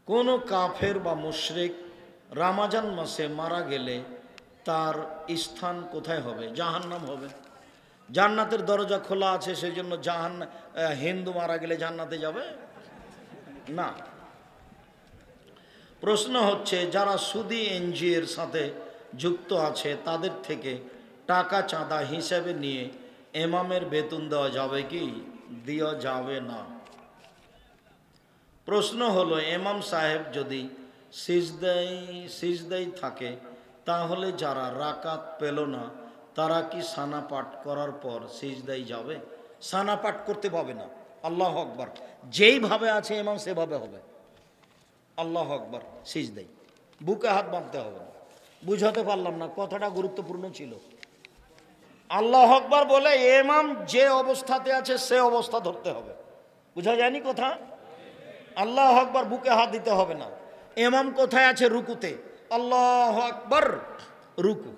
কোনো কাফের বা মুশরিক রমজান মাসে মারা গেলে তার স্থান কোথায় হবে? জাহান্নাম হবে। জান্নাতের দরজা খোলা আছে, সেই জন্য হিন্দু মারা গেলে জান্নাতে যাবে না। প্রশ্ন হচ্ছে, যারা সুদি এনজিওর সাথে যুক্ত আছে তাদের থেকে টাকা চাঁদা হিসেবে নিয়ে ইমামের বেতন দেওয়া যাবে কি? দেওয়া যাবে না। প্রশ্ন হলো, ইমাম সাহেব যদি সিজদায় থাকে তাহলে যারা রাকাত পেল না তারা কি সানা পাঠ করার পর সিজদায় যাবে? সানা পাঠ করতে পাবে না। আল্লাহু আকবার। যেইভাবে আছে ইমাম সেভাবে হবে। আল্লাহু আকবার। সিজদায় বুকে হাত বাঁধতে হবে না। বুঝাতে পারলাম না, কথাটা গুরুত্বপূর্ণ ছিল। আল্লাহু আকবার বলে ইমাম যে অবস্থাতে আছে সে অবস্থা ধরতে হবে। বুঝা যায়নি কথা? আল্লাহু আকবার বুকে হাত দিতে হবে না। ইমাম কোথায় আছে? রুকুতে। আল্লাহু আকবার, রুকু।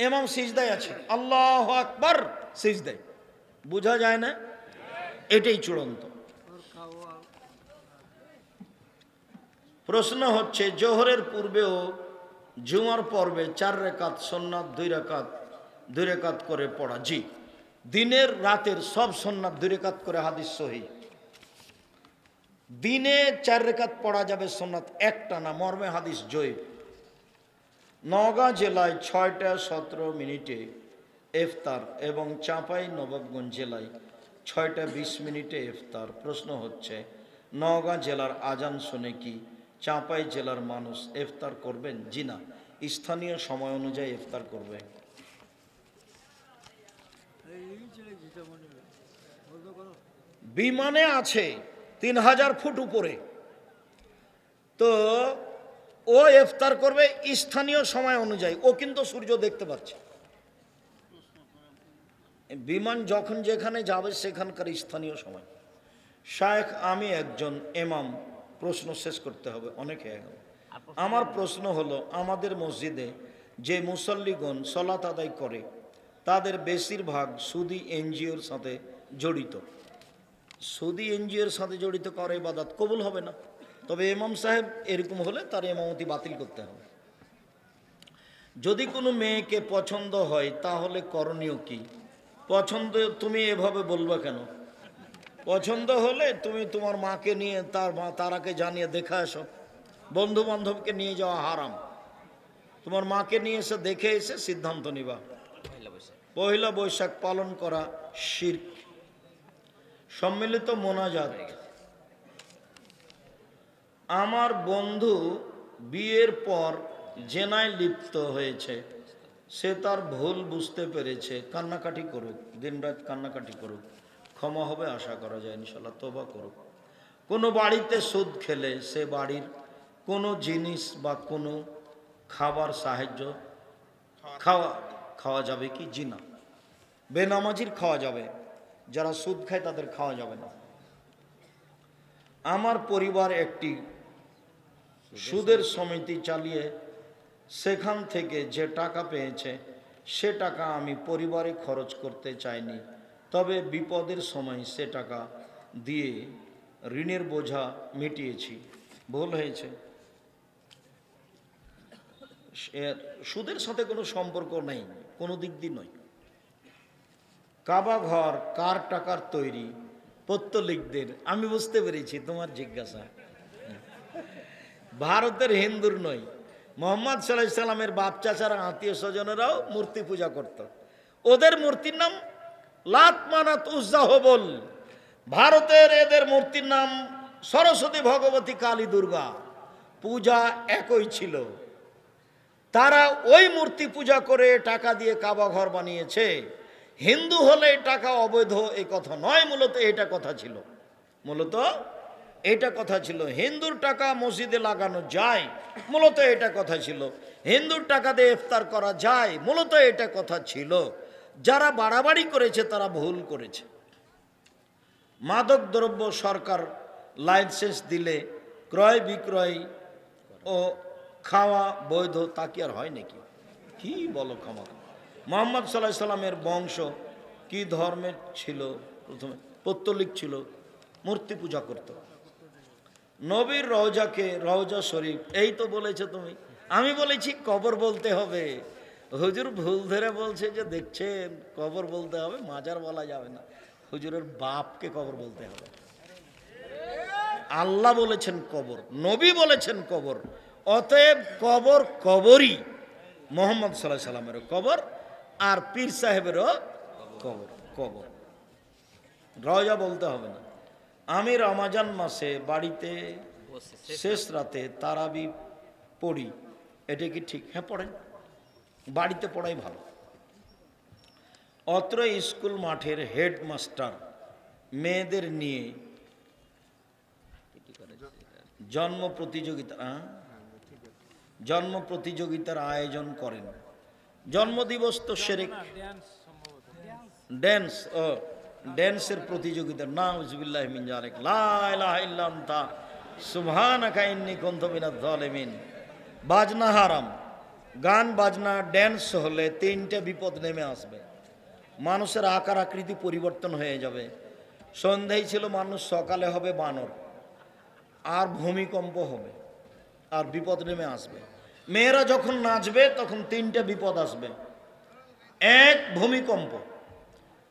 ইমাম সিজদায় আছে, আল্লাহু আকবার, সিজদায়। বুঝা যায় না? এটাই চূড়ান্ত। প্রশ্ন হচ্ছে, জোহরের পূর্বে ও জুমার পর্বে 4 রাকাত সুন্নাত 2 রাকাত করে পড়া। জি, দিনের রাতের সব সুন্নাত 2 রাকাত করে, হাদিস সহিহ। দিনে 4 রাকাত পড়া যাবে সুন্নাত, একটা না, মর্মে হাদিস জয়ীফ। নওগাঁ জেলায় 6টা 17 মিনিটে ইফতার এবং চাঁপাই নবাবগঞ্জ জেলায় 6টা 20 মিনিটে ইফতার। প্রশ্ন হচ্ছে, নওগাঁ জেলার আজান শুনে কি চাঁপাই জেলার মানুষ ইফতার করবেন? জি না, স্থানীয় সময় অনুযায়ী ইফতার করবে। বিমানে আছে 3000 ফুট উপরে, তো ও ইফতার করবে স্থানীয় সময় অনুযায়ী। ও কিন্তু সূর্য দেখতে পাচ্ছে। বিমান যখন যেখানে যাবে সেখানকার স্থানীয় সময়। শায়েখ, আমি একজন ইমাম। প্রশ্ন শেষ করতে হবে, অনেক হয়ে গেল। আমার প্রশ্ন হলো, আমাদের মসজিদে যে মুসল্লিগণ সালাত আদায় করে তাদের বেশিরভাগ সুদি এনজিওর সাথে জড়িত। সুদি এনজিওর সাথে জড়িত করে ইবাদত কবুল হবে না। তবে ইমাম সাহেব এরকম হলে তার ইমামতি বাতিল করতে হবে। যদি কোনো মেয়েকে পছন্দ হয় তাহলে করণীয় কি? পছন্দ তুমি এভাবে বলবা কেন? পছন্দ হলে তুমি তোমার মাকে নিয়ে তারাকে জানিয়ে দেখা এসো। বন্ধু বান্ধবকে নিয়ে যাওয়া হারাম। তোমার মাকে নিয়ে এসে দেখে এসে সিদ্ধান্ত নিবা। পহেলা বৈশাখ পালন করা শিরক। সম্মিলিত মোনাজাত। আমার বন্ধু বিয়ের পর জেনায় লিপ্ত হয়েছে, সে তার ভুল বুঝতে পেরেছে। কান্নাকাটি করুক, দিনরাত কান্নাকাটি করুক, ক্ষমা হবে আশা করা যায় ইনশাল্লাহ। তওবা করুক। কোনো বাড়িতে সুদ খেলে সে বাড়ির কোনো জিনিস বা কোনো খাবার সাহায্য খাওয়া যাবে কি? জি না। বেনামাজির খাওয়া যাবে, যারা সুদ খায় তাদের খাওয়া যাবে না। আমার পরিবার একটি সুদের সমিতি চালিয়ে সেখান থেকে যে টাকা পেয়েছে সে টাকা আমি পরিবারে খরচ করতে চাইনি, তবে বিপদের সময় সে টাকা দিয়ে ঋণের বোঝা মিটিয়েছি। ভুল হয়েছে। সুদের সাথে কোনো সম্পর্ক নেই, কোনো দিক দিয়ে নয়। কাবা ঘর কার টাকার তৈরি? পত্তলিকদের। আমি বুঝতে পেরেছি তোমার জিজ্ঞাসা। ভারতের হিন্দুর নয়। মোহাম্মদ সাল্লাল্লাহু আলাইহি সাল্লামের বাপ চাচারা আত্মীয় স্বজনেরাও মূর্তি পূজা করত। ওদের মূর্তির নাম লাত মানাত উজ্জা হবল। ভারতের এদের মূর্তির নাম সরস্বতী, ভগবতী, কালী, দুর্গা। পূজা একই ছিল। তারা ওই মূর্তি পূজা করে টাকা দিয়ে কাবা ঘর বানিয়েছে। হিন্দু হলে টাকা অবৈধ এই কথা নয়, মূলত এটা কথা ছিল। হিন্দুর টাকা মসজিদে লাগানো যায়, মূলত এটা কথা ছিল। হিন্দুর টাকা দিয়ে ইফতার করা যায়, মূলত এটা কথা ছিল। যারা বাড়াবাড়ি করেছে তারা ভুল করেছে। মাদক দ্রব্য সরকার লাইসেন্স দিলে ক্রয় বিক্রয় ও খাওয়া বৈধ, তা কি আর হয় নাকি? কি বলো ক্ষমা। মুহাম্মদ সাল্লাল্লাহু আলাইহি সাল্লামের বংশ কি ধর্মের ছিল? প্রথমে পৌত্তলিক ছিল, মূর্তি পূজা করত। নবীর রওজাকে রওজা শরীফ এই তো বলেছো তুমি, আমি বলেছি কবর বলতে হবে। হুজুর ভুল ধরে বলছে যে দেখছেন কবর বলতে হবে, মাজার বলা যাবে না। হুজুরের বাপকে কবর বলতে হবে। আল্লাহ বলেছেন কবর, নবী বলেছেন কবর, অতএব কবর কবরই। মোহাম্মদ সাল্লাল্লাহু আলাইহি সাল্লামেরও কবর আর পীর সাহেবেরও কবর কবর। রওজা বলতে হবে না। আমি রমাজান মাসে বাড়িতে শেষ রাতে তারাবি পড়ি, এটা কি ঠিক? হ্যাঁ পড়েন, বাড়িতে পড়াই ভালো। অত্র স্কুল মাঠের হেডমাস্টার মেয়েদের নিয়ে জন্ম প্রতিযোগিতার আয়োজন করেন। জন্মদিবস তো শিরক, ড্যান্সের প্রতিযোগিতা, নাউযুবিল্লাহি মিন যালিক, লা ইলাহা ইল্লা আনতা সুবহানাকা ইন্নী কুনতু মিনাজ জালিমিন। বাজনা হারাম, গান বাজনা ড্যান্স হলে তিনটা বিপদ নেমে আসবে। মানুষের আকার আকৃতি পরিবর্তন হয়ে যাবে। সন্ধ্যায় ছিল মানুষ, সকালে হবে বানর, আর ভূমিকম্প হবে, আর বিপদ নেমে আসবে। মেয়েরা যখন নাচবে তখন তিনটা বিপদ আসবে। এক, ভূমিকম্প।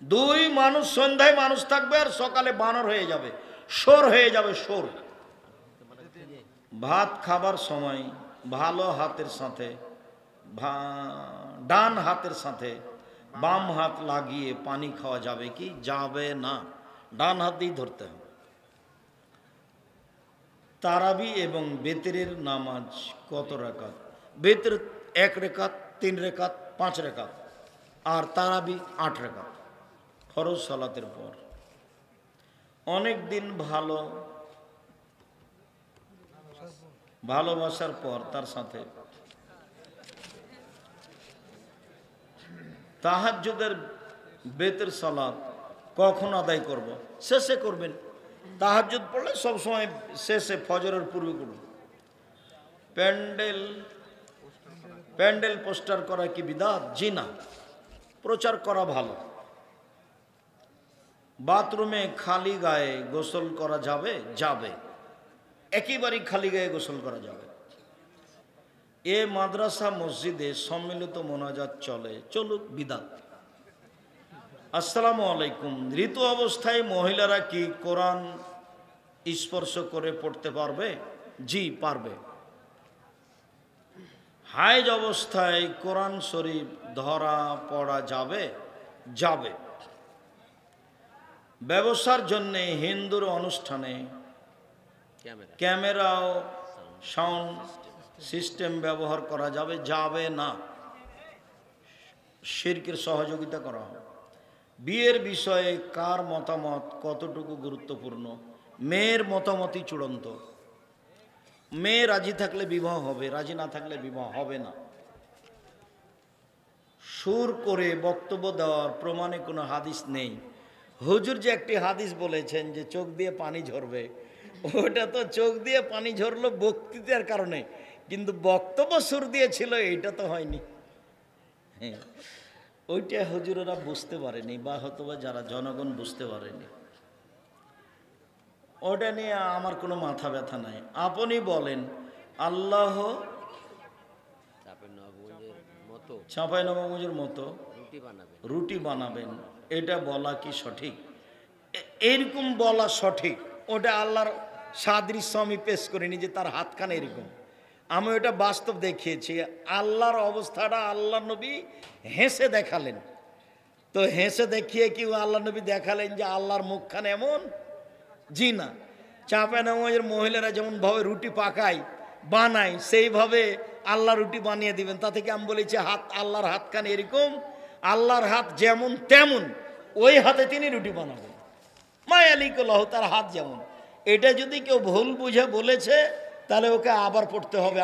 দুই, মানুষ সন্ধ্যায় মানুষ থাকবে আর সকালে বানর হয়ে যাবে, শোর হয়ে যাবে, শোর। ভাত খাবার সময় ভালো হাতের সাথে ডান হাতের সাথে বাম হাত লাগিয়ে পানি খাওয়া যাবে কি? যাবে না, ডান হাতেই ধরতে হবে। তারাবি এবং বেতেরের নামাজ কত রাকাত? বেতের 1 রেকাত, 3 রেকাত, 5 রেকাত, আর তারাবি 8 রেকাত ফরজ সালাতের পর। অনেক দিন ভালোবাসার পর তার সাথে তাহাজ্জুদের বেতের সালাত কখন আদায় করব? শেষে করবেন। তাহাজ্জুদ পড়লে সবসময় শেষে, ফজরের পূর্বে করুন। প্যান্ডেল পোস্টার করা কি বিদআত? জি না, প্রচার করা ভালো। বাথরুমে খালি গায়ে গোসল করা যাবে? যাবে, একেবারেই খালি গায়ে গোসল করা যাবে। এ মাদ্রাসা মসজিদে সম্মিলিত মোনাজাত চলুক, বিদআত। আসসালামু আলাইকুম, ঋতু অবস্থায় মহিলারা কি কোরআন স্পর্শ করে পড়তে পারবে? জি পারবে। হায়েজ অবস্থায় কোরআন শরীফ ধরা পড়া যাবে? যাবে। ব্যবসার জন্য হিন্দুর অনুষ্ঠানে ক্যামেরা ও সাউন্ড সিস্টেম ব্যবহার করা যাবে? যাবে না, শিরকের সহযোগিতা করা হবে। বিয়ের বিষয়ে কার মতামত কতটুকু গুরুত্বপূর্ণ? মেয়ের মতামতই চূড়ান্ত। মেয়ে রাজি থাকলে বিবাহ হবে, রাজি না থাকলে বিবাহ হবে না। সুর করে বক্তব্য দেওয়ার প্রমাণে কোনো হাদিস নেই। হুজুর যে একটি হাদিস বলেছেন যে চোখ দিয়ে পানি ঝরবে, ওটা তো চোখ দিয়ে পানি ঝরলো বক্তৃতার কারণে, কিন্তু বক্তব্য সুর দিয়েছিল এইটা তো হয়নি। হ্যাঁ, ওইটা হুজুরেরা বুঝতে পারেনি, বা হয়তোবা যারা জনগণ বুঝতে পারেনি। ওটা নিয়ে আমার কোনো মাথা ব্যথা নাই। আপনি বলেন আল্লাহ চাঁপাইনবাবগঞ্জের মতো রুটি বানাবেন, এটা বলা কি সঠিক? এরকম বলা সঠিক। ওটা আল্লাহর সাদৃশ্য আমি পেশ করিনি যে তার হাতখানে এরকম, আমি ওটা বাস্তব দেখিয়েছি। আল্লাহর অবস্থাটা আল্লাহ নবী হেসে দেখালেন। তো হেসে দেখিয়ে কি আল্লাহ নবী দেখালেন যে আল্লাহর মুখখানে এমন? জি না। চাঁপাইনবাবগঞ্জের মহিলারা যেমন ভাবে রুটি পাকায় বানায়, সেইভাবে আল্লাহ রুটি বানিয়ে দিবেন। তা থেকে আমি বলেছি আল্লাহর হাতখানে এরকম, আল্লাহর হাত যেমন তেমন, ওই হাতে তিনি রুটি বানাবেন। মায়ালিকুল্লাহ, তার হাত যেমন। এটা যদি কেউ ভুল বুঝে বলেছে তাহলে ওকে আবার পড়তে হবে।